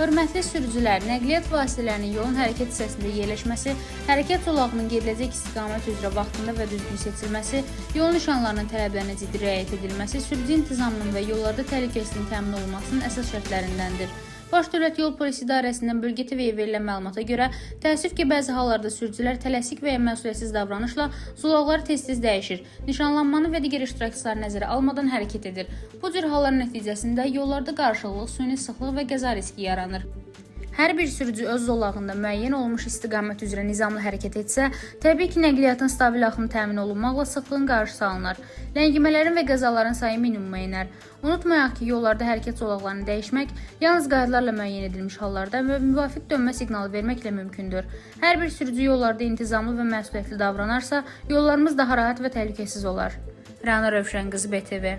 Hörmətli sürücülər, nəqliyyat vasitələrinin yolun hərəkət hissəsində yerləşməsi, hərəkət zolağının gediləcək istiqamət üzrə vaxtında və düzgün seçilməsi, yol nişanlarının tələblərinə ciddi riayət edilməsi, sürücü intizamının və yollarda təhlükəsizliyin təmin olunmasının əsas şərtlərindəndir. Baş Dövlət Yol Polisi İdarəsindən Bölgə TV-yə verilən məlumata görə, təəssüf ki, bəzi hallarda sürücülər tələsik və ya məsuliyyətsiz davranışla zolaqları tez-tez dəyişir, nişanlanmanı və digər iştirakçıları nəzərə almadan hərəkət edir. Bu cür halların nəticəsində yollarda qarışıqlıq, süni sıxlıq və qəza riski yaranır. Hər bir sürücü öz zolağında müəyyən olunmuş istiqamət üzrə nizamlı hərəkət etsə, təbii ki, nəqliyyatın stabil axımı təmin olunmaqla sıxlığın qarşısı alınır. Ləngimələrin və qəzaların sayı minimuma enər. Unutmayaq ki, yollarda hərəkət zolaqlarını dəyişmək yalnız qaydalarla müəyyən edilmiş hallarda və müvafiq dönmə siqnalı verməklə mümkündür. Hər bir sürücü yollarda intizamlı və məsuliyyətli davranarsa, yollarımız daha rahat və təhlükəsiz olar. Rəna Rövşən qızı, BTV.